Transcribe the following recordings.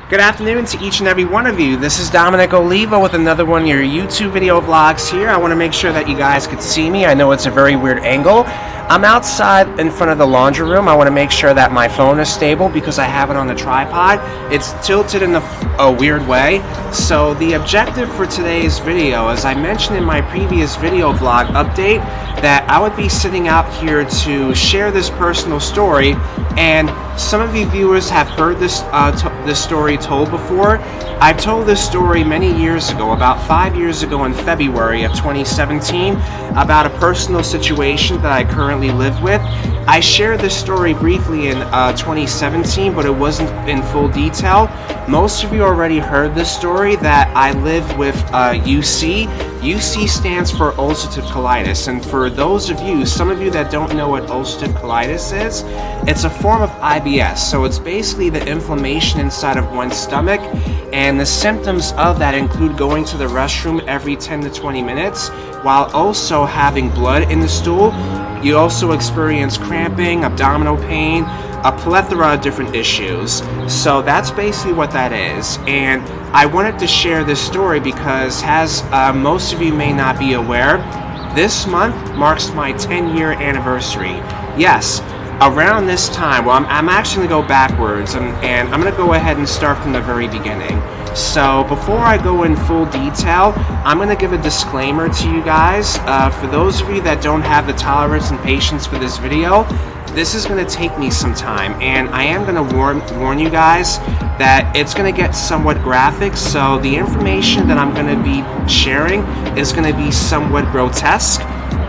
Good afternoon to each and every one of you. This is Dominic Oliva with another one of your YouTube video vlogs here. I want to make sure that you guys could see me. I know it's a very weird angle. I'm outside in front of the laundry room. I want to make sure that my phone is stable because I have it on the tripod. It's tilted in a weird way. So the objective for today's video, as I mentioned in my previous video vlog update, that I would be sitting out here to share this personal story, and some of you viewers have heard this story told before. I told this story many years ago, about 5 years ago in February of 2017, about a personal situation that I currently live with. I shared this story briefly in 2017, but it wasn't in full detail. Most of you already heard this story that I live with UC. UC stands for ulcerative colitis, and for those of you, some of you that don't know what ulcerative colitis is, it's a form of IBS. So it's basically the inflammation inside of one's stomach, and the symptoms of that include going to the restroom every 10 to 20 minutes, while also having blood in the stool. You also experience cramping, abdominal pain, a plethora of different issues. So that's basically what that is. And I wanted to share this story because, as most of you may not be aware, this month marks my 10-year anniversary. Yes, around this time, well, I'm actually going to go backwards, and I'm going to go ahead and start from the very beginning. So before I go in full detail, I'm going to give a disclaimer to you guys. For those of you that don't have the tolerance and patience for this video, this is going to take me some time, and I am going to warn you guys that it's going to get somewhat graphic, so the information that I'm going to be sharing is going to be somewhat grotesque.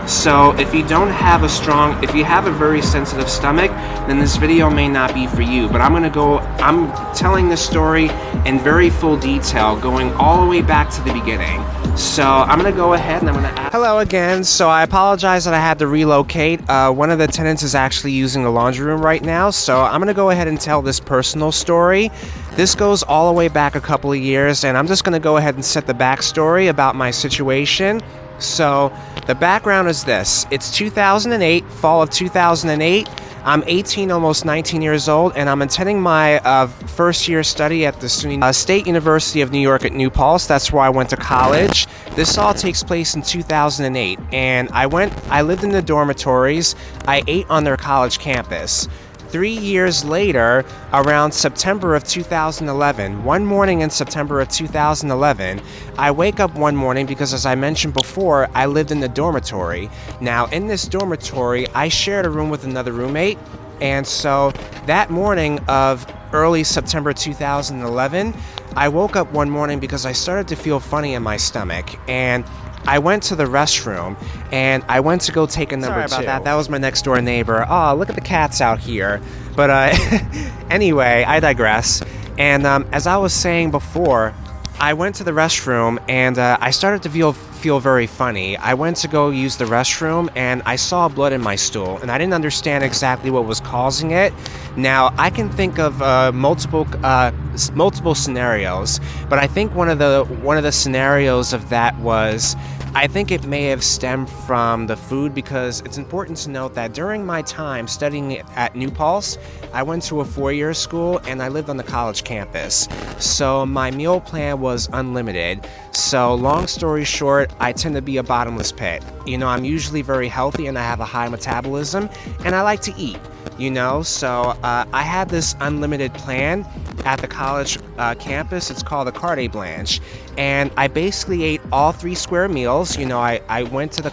So if you have a very sensitive stomach, then this video may not be for you. But I'm telling this story in very full detail, going all the way back to the beginning. So I'm going to go ahead and I'm going to hello again. So I apologize that I had to relocate. One of the tenants is actually using the laundry room right now. So I'm going to go ahead and tell this personal story. This goes all the way back a couple of years, and I'm just going to go ahead and set the backstory about my situation. So the background is this. It's 2008, fall of 2008. I'm 18, almost 19 years old, and I'm attending my first year study at the State University of New York at New Paltz. That's where I went to college. This all takes place in 2008, and I lived in the dormitories. I ate on their college campus. 3 years later, around September of 2011, one morning in September of 2011, I wake up one morning because, as I mentioned before, I lived in the dormitory. Now, in this dormitory, I shared a room with another roommate, and so that morning of early September 2011, I woke up one morning because I started to feel funny in my stomach, and I went to the restroom, and I went to go take a number two. Sorry about that. That was my next door neighbor. Oh, look at the cats out here. But anyway, I digress. And as I was saying before, I went to the restroom, and I started to feel very funny. I went to go use the restroom, and I saw blood in my stool, and I didn't understand exactly what was causing it. Now, I can think of multiple scenarios, but I think one of the scenarios of that was, I think it may have stemmed from the food, because it's important to note that during my time studying at New Paltz, I went to a 4-year school and I lived on the college campus. So my meal plan was unlimited. So long story short, I tend to be a bottomless pit. You know, I'm usually very healthy and I have a high metabolism, and I like to eat. You know, so I had this unlimited plan at the college campus. It's called a carte blanche, and I basically ate all 3 square meals. You know, I went to the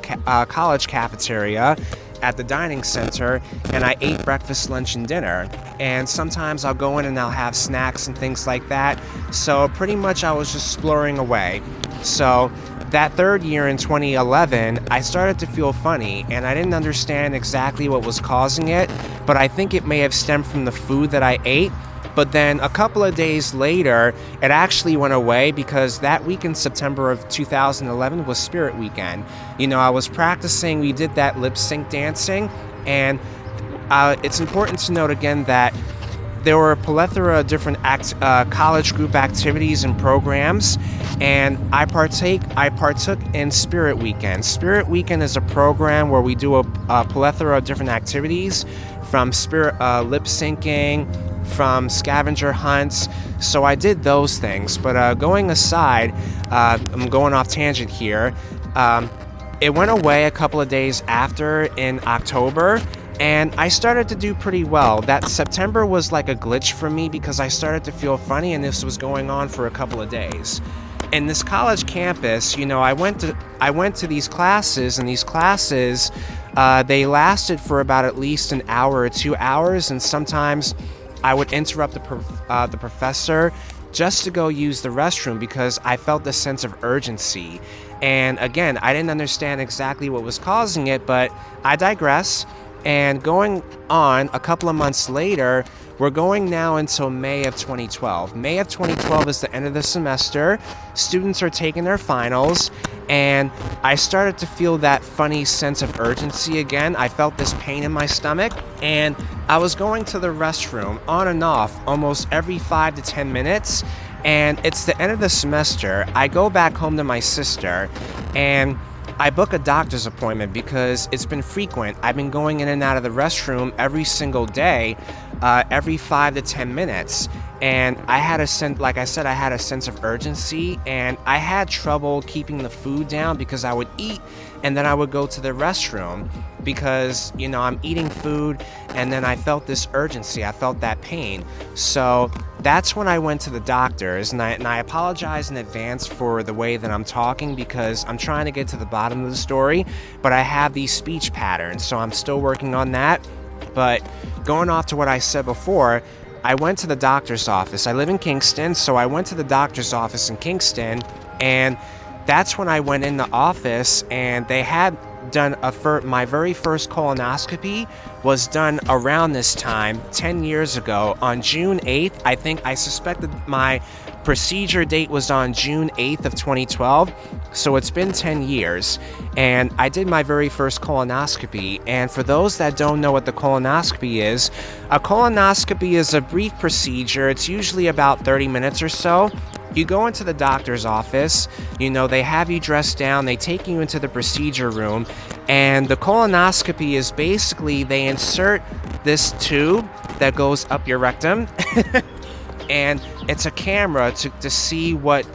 college cafeteria at the dining center, and I ate breakfast, lunch, and dinner. And sometimes I'll go in and I'll have snacks and things like that. So pretty much I was just exploring away. So that 3rd year in 2011, I started to feel funny, and I didn't understand exactly what was causing it, but I think it may have stemmed from the food that I ate. But then a couple of days later, it actually went away, because that week in September of 2011 was Spirit Weekend. You know, I was practicing, we did that lip sync dancing, and it's important to note again that there were a plethora of different college group activities and programs, and I partook in Spirit Weekend. Spirit Weekend is a program where we do a plethora of different activities, from lip syncing, from scavenger hunts. So I did those things. But going aside, I'm going off tangent here. It went away a couple of days after in October, and I started to do pretty well. That September was like a glitch for me because I started to feel funny, and this was going on for a couple of days. In this college campus, you know, I went to these classes, and these classes, they lasted for about at least an hour or 2 hours, and sometimes I would interrupt the professor just to go use the restroom because I felt this sense of urgency. And again, I didn't understand exactly what was causing it, but I digress. And going on a couple of months later, we're going now until May of 2012. May of 2012 is the end of the semester. Students are taking their finals, and I started to feel that funny sense of urgency again. I felt this pain in my stomach, and I was going to the restroom on and off almost every 5 to 10 minutes. And it's the end of the semester. I go back home to my sister, and I book a doctor's appointment because it's been frequent. I've been going in and out of the restroom every single day, every 5 to 10 minutes. And I had a sense, like I said, I had a sense of urgency, and I had trouble keeping the food down because I would eat and then I would go to the restroom because, you know, I'm eating food and then I felt this urgency. I felt that pain. So that's when I went to the doctors, and I apologize in advance for the way that I'm talking because I'm trying to get to the bottom of the story, but I have these speech patterns, so I'm still working on that. But going off to what I said before, I went to the doctor's office. I live in Kingston, so I went to the doctor's office in Kingston, and that's when I went in the office, and they had done my very first colonoscopy was done around this time 10 years ago on June 8th. I suspected my procedure date was on June 8th of 2012, so it's been 10 years, and I did my very first colonoscopy. And for those that don't know what the colonoscopy is, a colonoscopy is a brief procedure. It's usually about 30 minutes or so. You go into the doctor's office, you know, they have you dressed down, they take you into the procedure room, and the colonoscopy is basically they insert this tube that goes up your rectum, and it's a camera to see what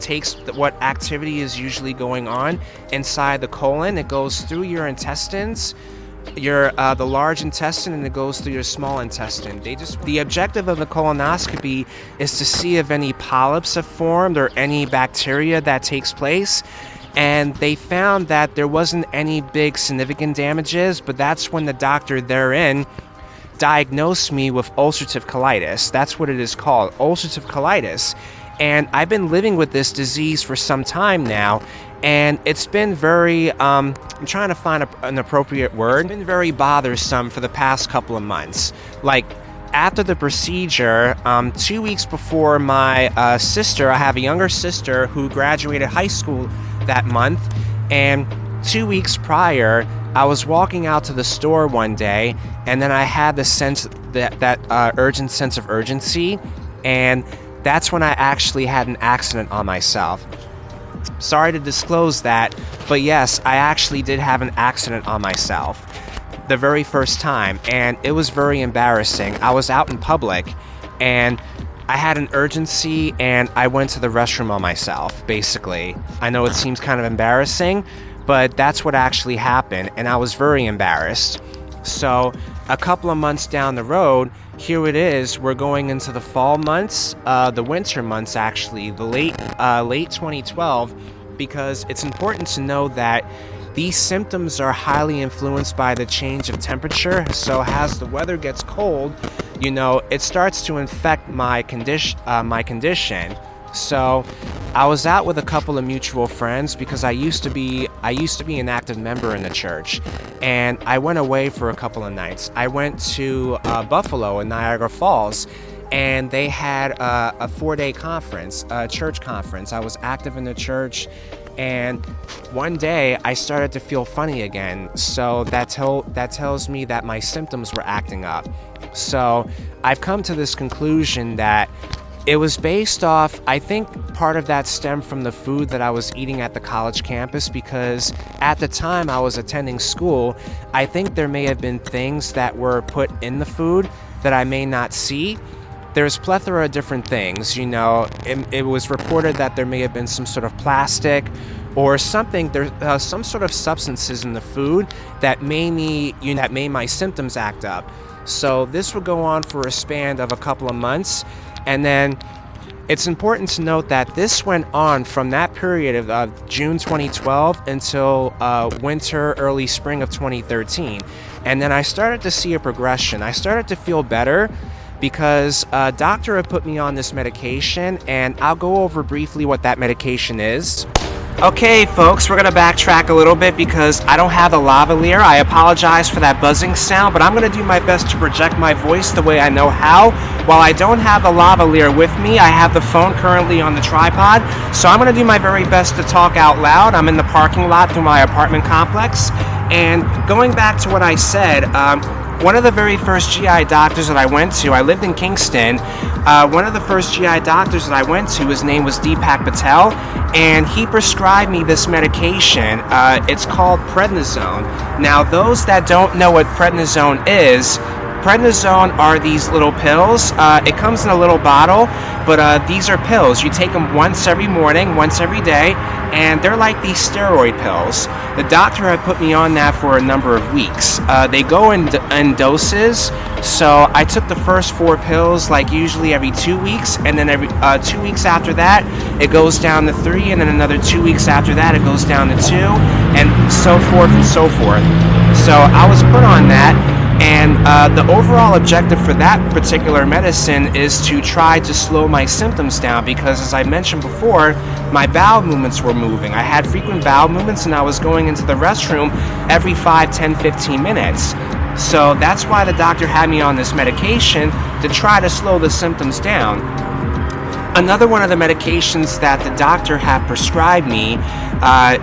activity is usually going on inside the colon. It goes through your intestines, the large intestine, and it goes through your small intestine. The objective of the colonoscopy is to see if any polyps have formed or any bacteria that takes place. And they found that there wasn't any big significant damages, but that's when the doctor therein diagnosed me with ulcerative colitis. That's what it is called, ulcerative colitis. And I've been living with this disease for some time now, and it's been very, I'm trying to find an appropriate word. It's been very bothersome for the past couple of months. Like, after the procedure, 2 weeks before my sister, I have a younger sister who graduated high school that month, and 2 weeks prior, I was walking out to the store one day, and then I had the sense that urgent sense of urgency, and that's when I actually had an accident on myself. Sorry to disclose that, but yes, I actually did have an accident on myself the very first time, and it was very embarrassing. I was out in public, and I had an urgency, and I went to the restroom on myself, basically. I know it seems kind of embarrassing, but that's what actually happened, and I was very embarrassed. So a couple of months down the road, here it is, we're going into the fall months, the winter months actually, the late 2012, because it's important to know that these symptoms are highly influenced by the change of temperature. So as the weather gets cold, you know, it starts to infect my condition. So I was out with a couple of mutual friends because I used to be an active member in the church, and I went away for a couple of nights. I went to Buffalo in Niagara Falls, and they had a 4-day conference, a church conference. I was active in the church, and one day I started to feel funny again. So that tells me that my symptoms were acting up. So I've come to this conclusion that it was based off, I think part of that stemmed from the food that I was eating at the college campus, because at the time I was attending school, I think there may have been things that were put in the food that I may not see. there's plethora of different things. You know, it was reported that there may have been some sort of plastic or something. There's some sort of substances in the food that made my symptoms act up. So this would go on for a span of a couple of months, and then it's important to note that this went on from that period of June 2012 until winter, early spring of 2013. And then I started to see a progression. I started to feel better because a doctor had put me on this medication, and I'll go over briefly what that medication is. Okay, folks, we're going to backtrack a little bit because I don't have a lavalier. I apologize for that buzzing sound, but I'm going to do my best to project my voice the way I know how. While I don't have the lavalier with me, I have the phone currently on the tripod, so I'm going to do my very best to talk out loud. I'm in the parking lot through my apartment complex, and going back to what I said, one of the very first GI doctors that I went to, I lived in Kingston. One of the first GI doctors that I went to, his name was Deepak Patel, and he prescribed me this medication. It's called prednisone. Now, those that don't know what prednisone is, prednisone are these little pills. It comes in a little bottle, but these are pills. You take them once every morning, once every day, and they're like these steroid pills. The doctor had put me on that for a number of weeks. They go in doses, so I took the first 4 pills like usually every 2 weeks, and then every 2 weeks after that it goes down to 3, and then another 2 weeks after that it goes down to 2, and so forth and so forth. So I was put on that, and the overall objective for that particular medicine is to try to slow my symptoms down, because as I mentioned before, my bowel movements were moving. I had frequent bowel movements, and I was going into the restroom every 5, 10, 15 minutes. So that's why the doctor had me on this medication, to try to slow the symptoms down. Another one of the medications that the doctor had prescribed me,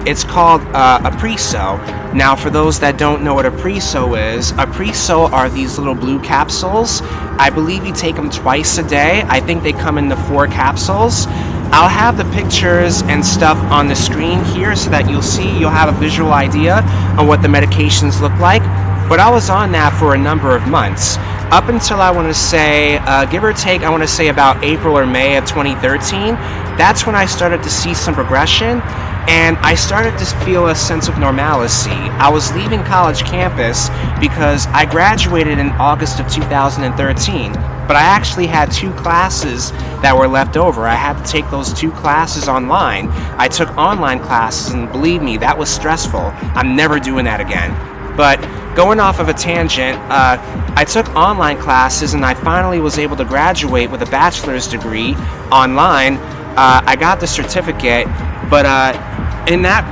it's called Apreso. Now, for those that don't know what Apreso is, Apreso are these little blue capsules. I believe you take them twice a day. I think they come in the 4 capsules. I'll have the pictures and stuff on the screen here so that you'll have a visual idea of what the medications look like. But I was on that for a number of months. Up until I want to say, give or take, I want to say about April or May of 2013, that's when I started to see some progression, and I started to feel a sense of normalcy. I was leaving college campus because I graduated in August of 2013, but I actually had 2 classes that were left over. I had to take those 2 classes online. I took online classes, and believe me, that was stressful. I'm never doing that again. But going off of a tangent, I took online classes, and I finally was able to graduate with a bachelor's degree online. I got the certificate, but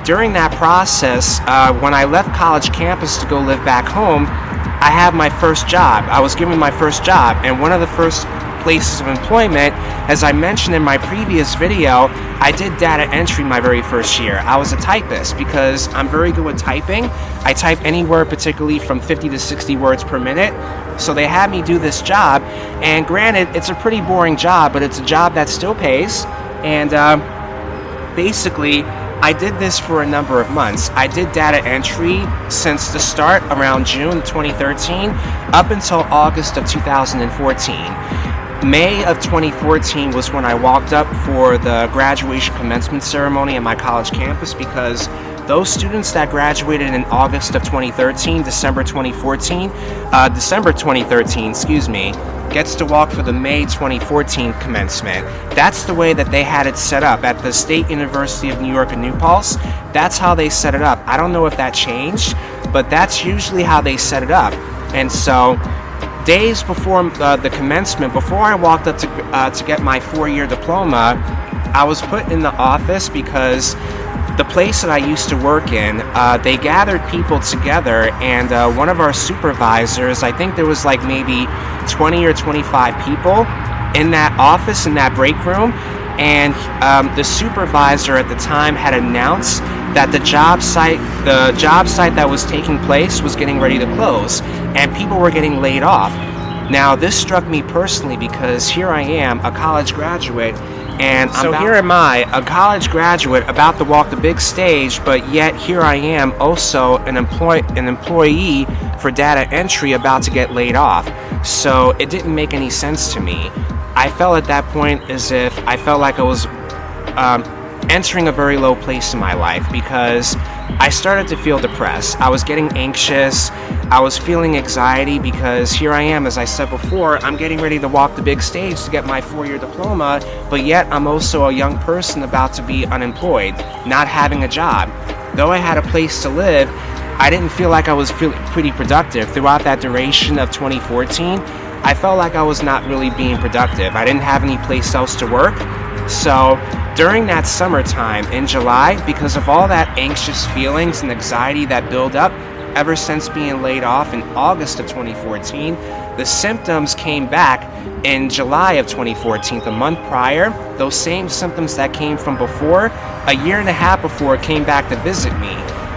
during that process, when I left college campus to go live back home, I had my first job. I was given my first job, and one of the first places of employment, as I mentioned in my previous video, I did data entry my very first year. I was a typist because I'm very good with typing. I type anywhere particularly from 50 to 60 words per minute. So they had me do this job, and granted, it's a pretty boring job, but it's a job that still pays. And basically, I did this for a number of months. I did data entry since the start around June 2013 up until August of 2014. May of 2014 was when I walked up for the graduation commencement ceremony at my college campus, because those students that graduated in August of 2013, December 2013, gets to walk for the May 2014 commencement. That's the way that they had it set up at the State University of New York in New Paltz. That's how they set it up. I don't know if that changed, but that's usually how they set it up. And so, days before the commencement, before I walked up to get my 4-year diploma, I was put in the office because the place that I used to work in, they gathered people together, and one of our supervisors, I think there was like maybe 20 or 25 people in that office, in that break room, and the supervisor at the time had announced that the job site that was taking place was getting ready to close, and people were getting laid off. Now, this struck me personally because here I am, a college graduate, and here am I, a college graduate about to walk the big stage, but yet here I am also an employee for data entry about to get laid off. So it didn't make any sense to me. I felt at that point as if I felt like I was entering a very low place in my life, because I started to feel depressed. I was getting anxious. I was feeling anxiety because here I am, as I said before, I'm getting ready to walk the big stage to get my 4-year diploma, but yet I'm also a young person about to be unemployed, not having a job. Though I had a place to live, I didn't feel like I was pretty productive. Throughout that duration of 2014, I felt like I was not really being productive. I didn't have any place else to work. So during that summertime in July, because of all that anxious feelings and anxiety that built up ever since being laid off in August of 2014, the symptoms came back in July of 2014, the month prior. Those same symptoms that came from before, a year and a half before, came back to visit me.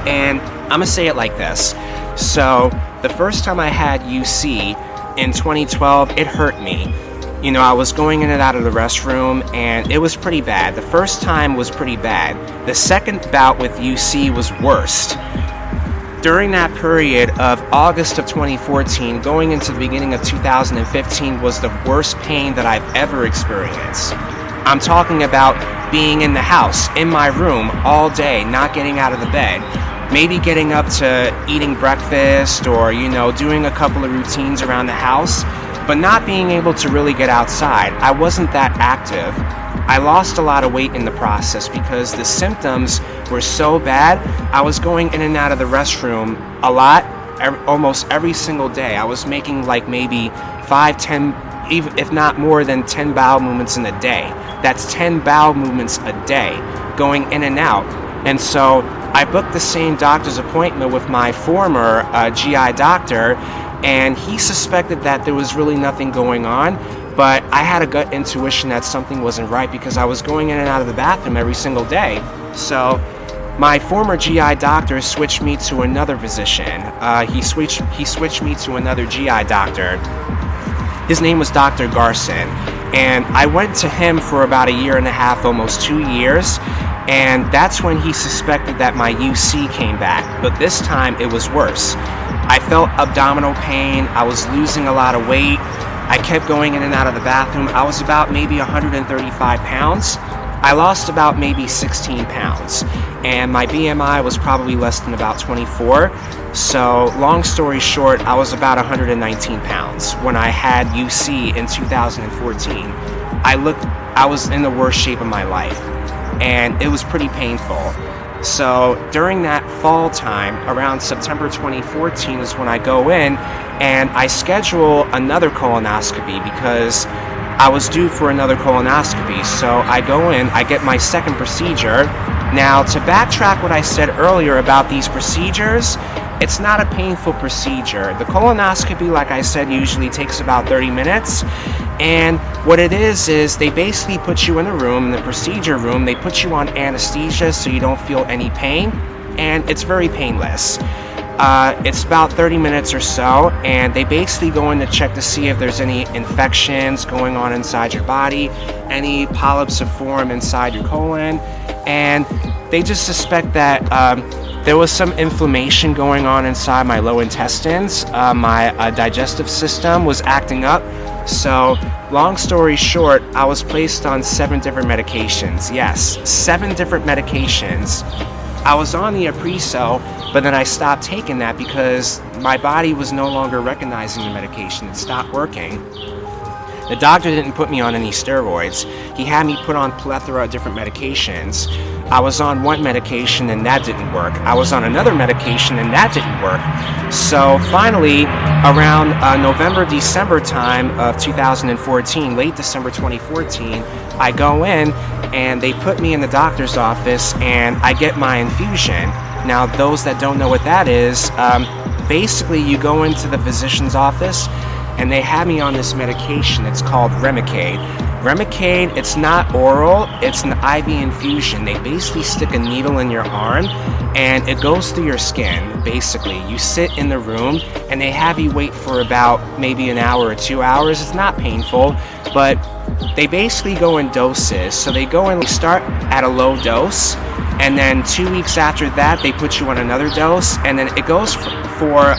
And I'm gonna say it like this. So the first time I had UC in 2012, it hurt me. You know, I was going in and out of the restroom, and it was pretty bad. The first time was pretty bad. The second bout with UC was worst. During that period of August of 2014, going into the beginning of 2015, was the worst pain that I've ever experienced. I'm talking about being in the house, in my room, all day, not getting out of the bed. Maybe getting up to eating breakfast or, you know, doing a couple of routines around the house, but not being able to really get outside. I wasn't that active. I lost a lot of weight in the process because the symptoms were so bad. I was going in and out of the restroom a lot, almost every single day. I was making like maybe 5, 10, even if not more than 10 bowel movements in a day. That's 10 bowel movements a day, going in and out. And so I booked the same doctor's appointment with my former GI doctor, and he suspected that there was really nothing going on, but I had a gut intuition that something wasn't right because I was going in and out of the bathroom every single day. So my former GI doctor switched me to another physician. He switched me to another GI doctor. His name was Dr. Garson, and I went to him for about a year and a half, almost 2 years, and that's when he suspected that my UC came back, but this time it was worse. I felt abdominal pain. I was losing a lot of weight. I kept going in and out of the bathroom. I was about maybe 135 pounds. I lost about maybe 16 pounds, and my BMI was probably less than about 24. So long story short, I was about 119 pounds when I had UC in 2014. I was in the worst shape of my life, and it was pretty painful. So during that fall time, around September 2014, is when I go in and I schedule another colonoscopy because I was due for another colonoscopy. So I go in, I get my second procedure. Now, to backtrack what I said earlier about these procedures, it's not a painful procedure. The colonoscopy, like I said, usually takes about 30 minutes. And what it is they basically put you in a room, in the procedure room. They put you on anesthesia so you don't feel any pain, and it's very painless. It's about 30 minutes or so, and they basically go in to check to see if there's any infections going on inside your body, any polyps have formed inside your colon, and they just suspect that there was some inflammation going on inside my lower intestines. My digestive system was acting up. So, long story short, I was placed on 7 different medications. Yes, 7 different medications. I was on the Apreso, but then I stopped taking that because my body was no longer recognizing the medication. It stopped working. The doctor didn't put me on any steroids. He had me put on a plethora of different medications. I was on one medication and that didn't work. I was on another medication and that didn't work. So finally, around November, December time of 2014, late December 2014, I go in and they put me in the doctor's office and I get my infusion. Now, those that don't know what that is, basically you go into the physician's office and they have me on this medication. It's called Remicade. Remicade, it's not oral, it's an IV infusion. They basically stick a needle in your arm and it goes through your skin, basically. You sit in the room and they have you wait for about maybe an hour or 2 hours. It's not painful, but they basically go in doses. So they go in, they start at a low dose, and then 2 weeks after that, they put you on another dose, and then it goes for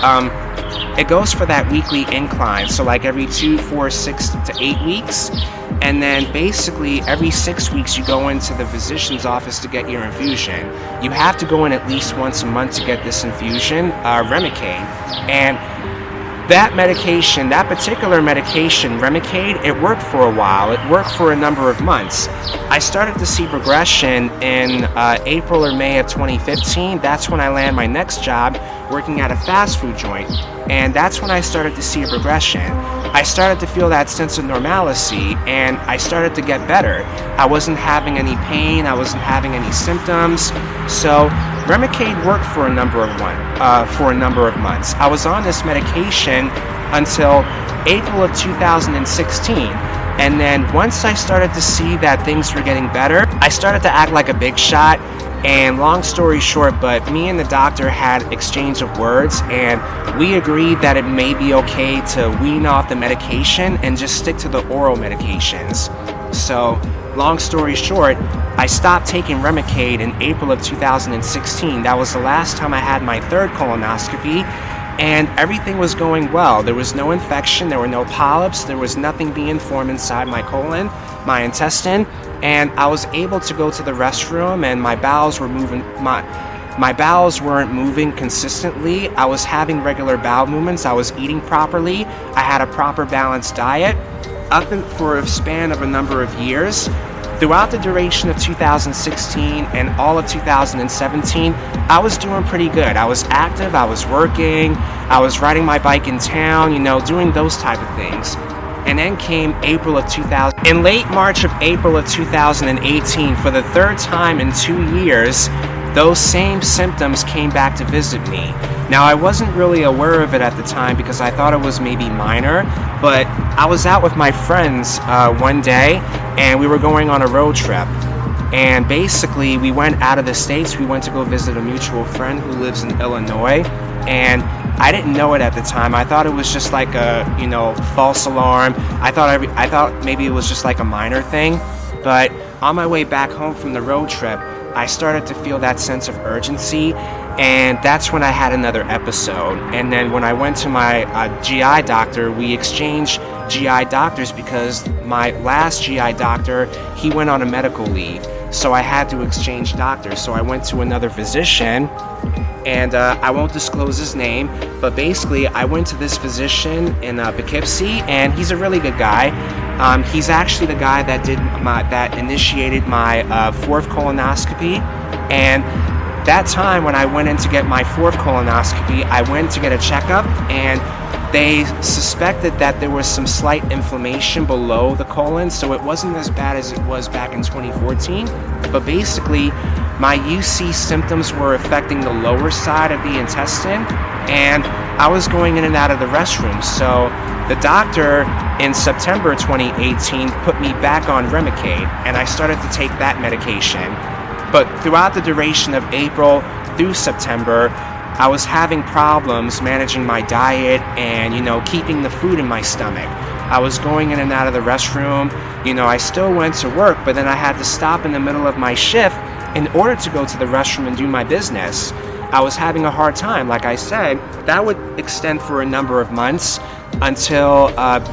that weekly incline. So like every 2, 4, 6 to 8 weeks, And then basically every 6 weeks you go into the physician's office to get your infusion. You have to go in at least once a month to get this infusion, Remicade. And that medication, that particular medication, Remicade, it worked for a while. It worked for a number of months. I started to see progression in April or May of 2015. That's when I landed my next job working at a fast food joint. And that's when I started to see a progression. I started to feel that sense of normalcy, and I started to get better. I wasn't having any pain. I wasn't having any symptoms. So Remicade worked for a number of months. I was on this medication until April of 2016. And then once I started to see that things were getting better, I started to act like a big shot. And long story short, but me and the doctor had exchange of words, and we agreed that it may be okay to wean off the medication and just stick to the oral medications. So long story short, I stopped taking Remicade in April of 2016. That was the last time I had my third colonoscopy, and everything was going well. There was no infection, there were no polyps, there was nothing being formed inside my colon, my intestine, and I was able to go to the restroom, and my bowels were moving. My bowels weren't moving consistently. I was having regular bowel movements. I was eating properly. I had a proper balanced diet for a span of a number of years. Throughout the duration of 2016 and all of 2017, I was doing pretty good. I was active, I was working, I was riding my bike in town, doing those type of things. And then came April of 2000. In late March of April of 2018, for the third time in 2 years, those same symptoms came back to visit me. Now, I wasn't really aware of it at the time because I thought it was maybe minor, but I was out with my friends one day, and we were going on a road trip. And basically, we went out of the States. We went to go visit a mutual friend who lives in Illinois, and I didn't know it at the time. I thought it was just like a, false alarm. I thought maybe it was just like a minor thing. But on my way back home from the road trip, I started to feel that sense of urgency, and that's when I had another episode. And then when I went to my GI doctor, we exchanged GI doctors because my last GI doctor, he went on a medical leave. So I had to exchange doctors. So I went to another physician, and I won't disclose his name, but basically I went to this physician in Poughkeepsie, and he's a really good guy. He's actually the guy that initiated my fourth colonoscopy. And that time when I went in to get my fourth colonoscopy, I went to get a checkup, and they suspected that there was some slight inflammation below the colon, so it wasn't as bad as it was back in 2014. But basically, my UC symptoms were affecting the lower side of the intestine, and I was going in and out of the restroom. So the doctor in September 2018 put me back on Remicade, and I started to take that medication. But throughout the duration of April through September, I was having problems managing my diet and, keeping the food in my stomach. I was going in and out of the restroom. I still went to work, but then I had to stop in the middle of my shift in order to go to the restroom and do my business. I was having a hard time. Like I said, that would extend for a number of months until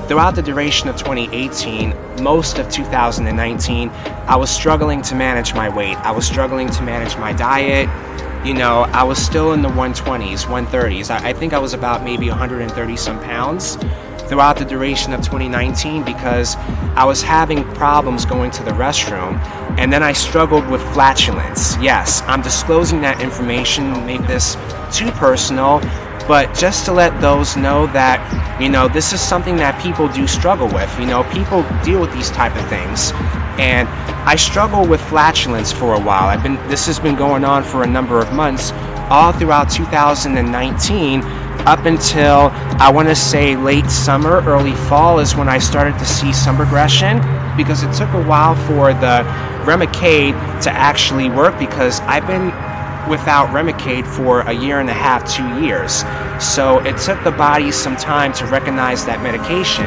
throughout the duration of 2018, most of 2019, I was struggling to manage my weight. I was struggling to manage my diet. I was still in the 120s, 130s. I think I was about maybe 130 some pounds throughout the duration of 2019 because I was having problems going to the restroom. And then I struggled with flatulence. Yes, I'm disclosing that information, make this too personal, but just to let those know that, this is something that people do struggle with. People deal with these type of things. And I struggled with flatulence for a while. This has been going on for a number of months, all throughout 2019, up until, I want to say, late summer, early fall is when I started to see some regression, because it took a while for the Remicade to actually work, because I've been without Remicade for a year and a half, 2 years. So it took the body some time to recognize that medication.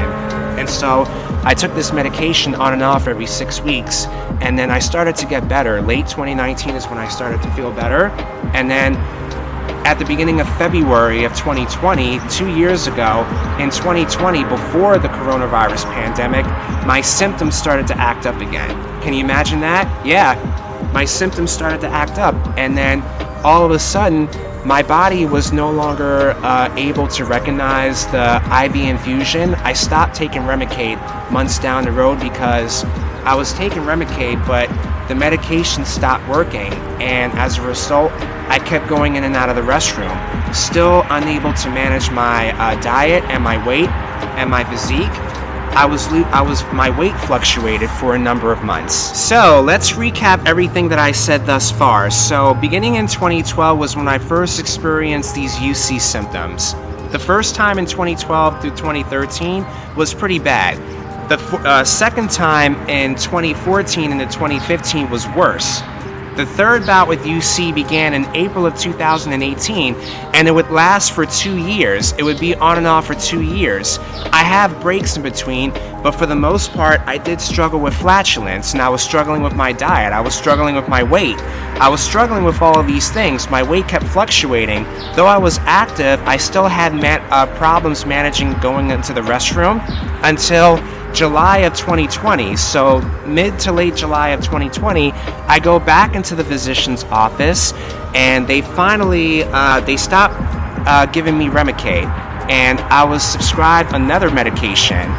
And so I took this medication on and off every 6 weeks, and then I started to get better. Late 2019 is when I started to feel better. And then at the beginning of February of 2020, 2 years ago, in 2020, before the coronavirus pandemic, my symptoms started to act up again. Can you imagine that? Yeah, my symptoms started to act up, and then all of a sudden, my body was no longer able to recognize the IV infusion. I stopped taking Remicade months down the road because I was taking Remicade, but the medication stopped working, and as a result, I kept going in and out of the restroom, still unable to manage my diet and my weight and my physique. My weight fluctuated for a number of months. So let's recap everything that I said thus far. So beginning in 2012 was when I first experienced these UC symptoms. The first time in 2012 through 2013 was pretty bad. The second time in 2014 into 2015 was worse. The third bout with UC began in April of 2018, and it would last for 2 years. It would be on and off for 2 years. I have breaks in between, but for the most part, I did struggle with flatulence, and I was struggling with my diet. I was struggling with my weight. I was struggling with all of these things. My weight kept fluctuating. Though I was active, I still had problems managing going into the restroom until July of 2020. So mid to late July of 2020, I go back into the physician's office, and they finally they stopped giving me Remicade, and I was prescribed another medication.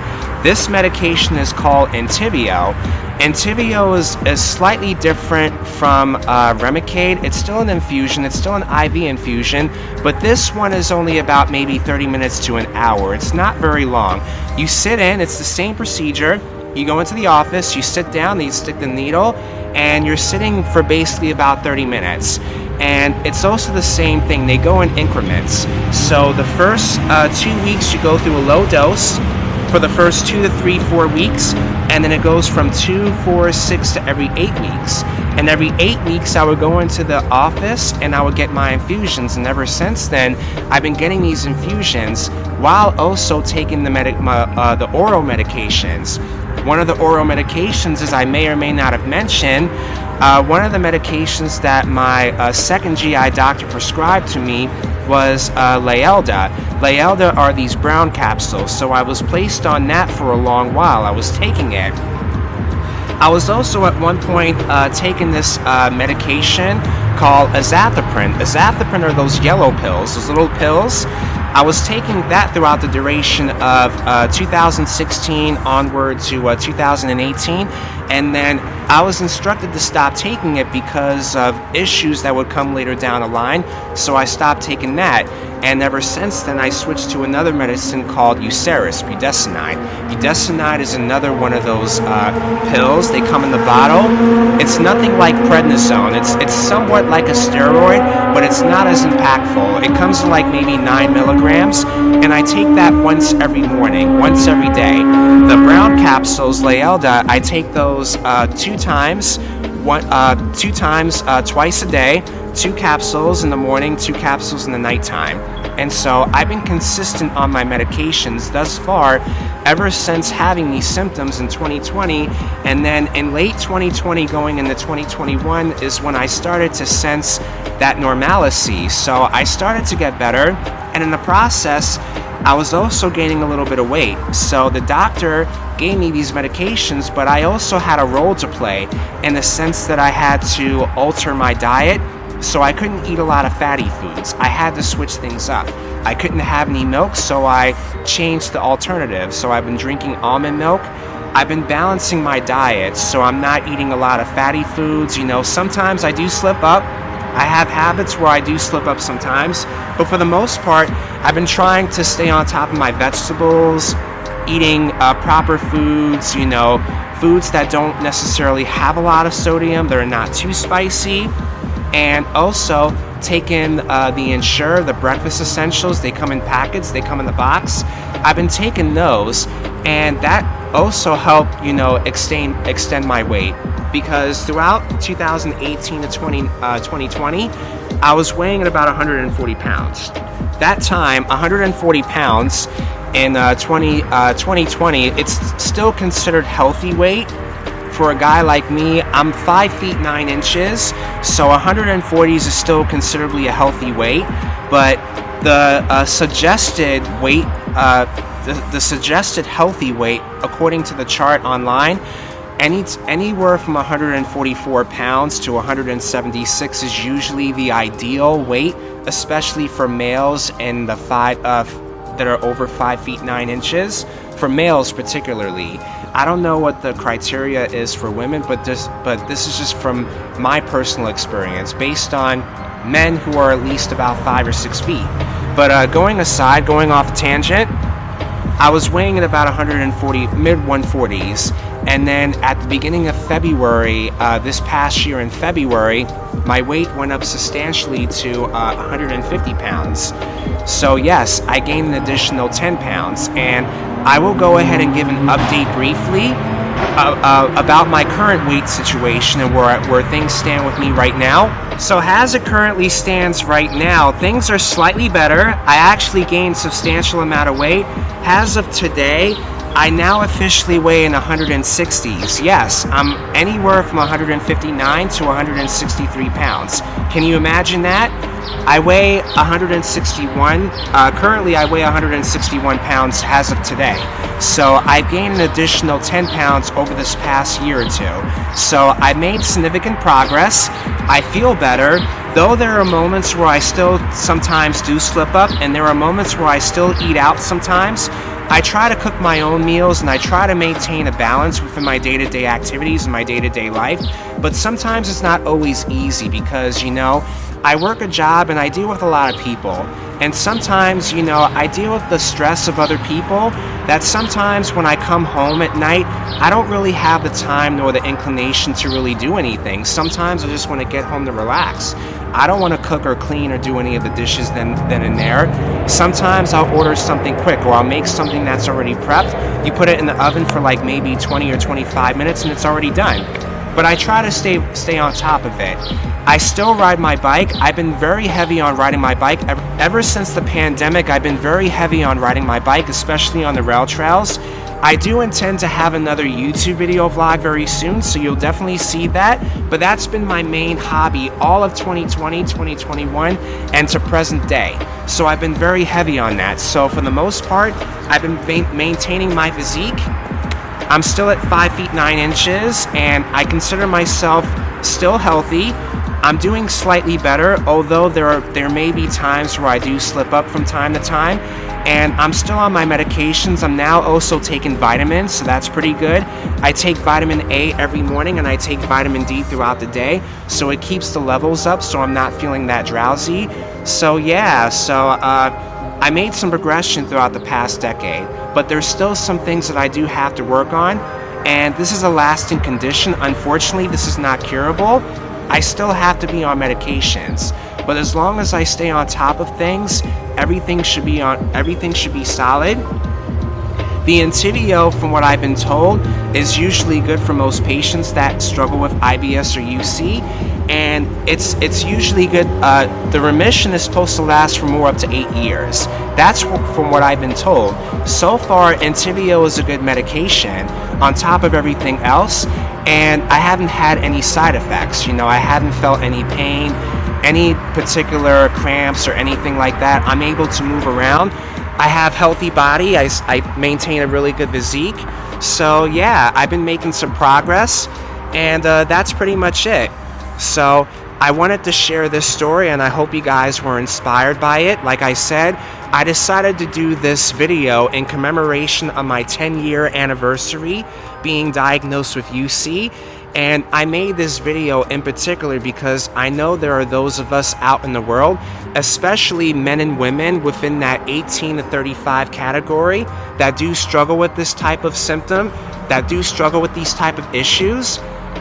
This medication is called Entyvio. Entyvio is slightly different from Remicade. It's still an infusion, it's still an IV infusion, but this one is only about maybe 30 minutes to an hour. It's not very long. You sit in, it's the same procedure. You go into the office, you sit down, they stick the needle, and you're sitting for basically about 30 minutes. And it's also the same thing, they go in increments. So the first 2 weeks you go through a low dose for the first 2 to 3, 4 weeks, and then it goes from 2, 4, 6 to every 8 weeks. And every 8 weeks I would go into the office and I would get my infusions, and ever since then I've been getting these infusions while also taking the oral medications. One of the oral medications, as I may or may not have mentioned, one of the medications that my second GI doctor prescribed to me was Lielda. Lielda are these brown capsules, so I was placed on that for a long while. I was taking it. I was also at one point taking this medication called Azathoprint. Azathoprint are those yellow pills, those little pills. I was taking that throughout the duration of 2016 onward to 2018, and then I was instructed to stop taking it because of issues that would come later down the line, so I stopped taking that. And ever since then, I switched to another medicine called budesonide. Budesonide is another one of those pills. They come in the bottle. It's nothing like prednisone. It's somewhat like a steroid, but it's not as impactful. It comes in like maybe 9 milligrams, and I take that once every morning, once every day. The brown capsules, Lielda, I take those 2 times, twice a day. 2 capsules in the morning, 2 capsules in the nighttime. And so I've been consistent on my medications thus far ever since having these symptoms in 2020, and then in late 2020 going into 2021 is when I started to sense that normalcy. So I started to get better, and in the process I was also gaining a little bit of weight. So the doctor gave me these medications, but I also had a role to play in the sense that I had to alter my diet. So I couldn't eat a lot of fatty foods. I had to switch things up. I couldn't have any milk, so I changed the alternative. So I've been drinking almond milk. I've been balancing my diet, so I'm not eating a lot of fatty foods. You know, sometimes I do slip up. I have habits where I do slip up sometimes, but for the most part, I've been trying to stay on top of my vegetables, eating proper foods, you know, foods that don't necessarily have a lot of sodium, they're not too spicy. And also taking the Ensure, the breakfast essentials. They come in packets, they come in the box. I've been taking those, and that also helped, you know, extend my weight, because throughout 2018 to 2020, I was weighing at about 140 pounds. That time, 140 pounds in 2020, it's still considered healthy weight for a guy like me, I'm 5 feet 9 inches, so 140s is still considerably a healthy weight, but the suggested weight, the suggested healthy weight, according to the chart online, anywhere from 144 pounds to 176 is usually the ideal weight, especially for males in the that are over 5 feet 9 inches. For males particularly, I don't know what the criteria is for women, but this is just from my personal experience, based on men who are at least about 5 or 6 feet. But going off tangent, I was weighing at about 140, mid 140s, and then at the beginning of February, this past year in February, my weight went up substantially to 150 pounds. So yes, I gained an additional 10 pounds, and I will go ahead and give an update briefly about my current weight situation and where things stand with me right now. So as it currently stands right now, things are slightly better. I actually gained substantial amount of weight. As of today, I now officially weigh in 160s. Yes, I'm anywhere from 159 to 163 pounds. Can you imagine that? I weigh 161. Currently, I weigh 161 pounds as of today. So I've gained an additional 10 pounds over this past year or two. So I made significant progress. I feel better, though there are moments where I still sometimes do slip up, and there are moments where I still eat out sometimes. I try to cook my own meals, and I try to maintain a balance within my day-to-day activities and my day-to-day life, but sometimes it's not always easy because, I work a job and I deal with a lot of people, and sometimes, I deal with the stress of other people that sometimes when I come home at night, I don't really have the time nor the inclination to really do anything. Sometimes I just want to get home to relax. I don't want to cook or clean or do any of the dishes then and there. Sometimes I'll order something quick, or I'll make something that's already prepped. You put it in the oven for like maybe 20 or 25 minutes and it's already done. But I try to stay on top of it. I still ride my bike. I've been very heavy on riding my bike. Ever since the pandemic, I've been very heavy on riding my bike, especially on the rail trails. I do intend to have another YouTube video vlog very soon, so you'll definitely see that. But that's been my main hobby all of 2020, 2021, and to present day. So I've been very heavy on that. So for the most part, I've been maintaining my physique. I'm still at 5 feet 9 inches, and I consider myself still healthy. I'm doing slightly better, although there may be times where I do slip up from time to time, and I'm still on my medications. I'm now also taking vitamins, so that's pretty good. I take vitamin A every morning, and I take vitamin D throughout the day, so it keeps the levels up so I'm not feeling that drowsy. So yeah, I made some progression throughout the past decade, but there's still some things that I do have to work on, and this is a lasting condition. Unfortunately, this is not curable. I still have to be on medications, but as long as I stay on top of things, everything should be solid. The Antibiotic, from what I've been told, is usually good for most patients that struggle with IBS or UC, and it's usually good. The remission is supposed to last for more up to 8 years. That's from what I've been told. So far, Antibiotic is a good medication on top of everything else, and I haven't had any side effects. I haven't felt any pain, any particular cramps or anything like that. I'm able to move around. I have healthy body. I maintain a really good physique. So yeah, I've been making some progress, and that's pretty much it. So I wanted to share this story, and I hope you guys were inspired by it. Like I said, I decided to do this video in commemoration of my 10-year anniversary being diagnosed with UC. And I made this video in particular because I know there are those of us out in the world, especially men and women within that 18 to 35 category, that do struggle with this type of symptom, that do struggle with these type of issues.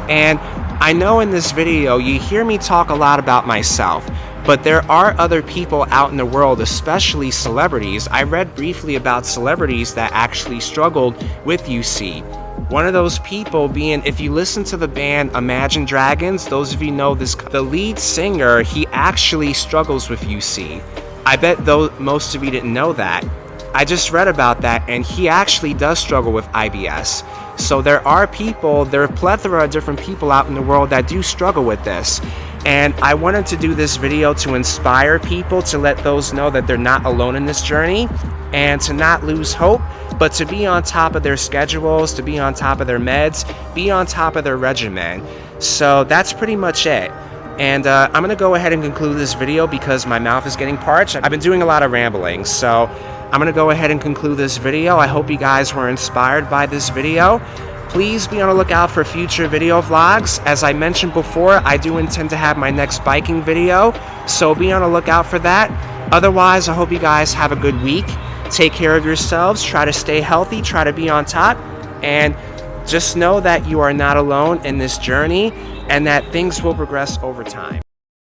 And I know in this video you hear me talk a lot about myself, but there are other people out in the world, especially celebrities. I read briefly about celebrities that actually struggled with UC. One of those people being, if you listen to the band Imagine Dragons, those of you know this, the lead singer, he actually struggles with UC. I bet most of you didn't know that. I just read about that, and he actually does struggle with IBS. So there are a plethora of different people out in the world that do struggle with this. And I wanted to do this video to inspire people, to let those know that they're not alone in this journey, and to not lose hope, but to be on top of their schedules, to be on top of their meds, be on top of their regimen. So that's pretty much it. And I'm going to go ahead and conclude this video because my mouth is getting parched. I've been doing a lot of rambling, so I'm going to go ahead and conclude this video. I hope you guys were inspired by this video. Please be on the lookout for future video vlogs. As I mentioned before, I do intend to have my next biking video, so be on the lookout for that. Otherwise, I hope you guys have a good week. Take care of yourselves, try to stay healthy, try to be on top, and just know that you are not alone in this journey and that things will progress over time.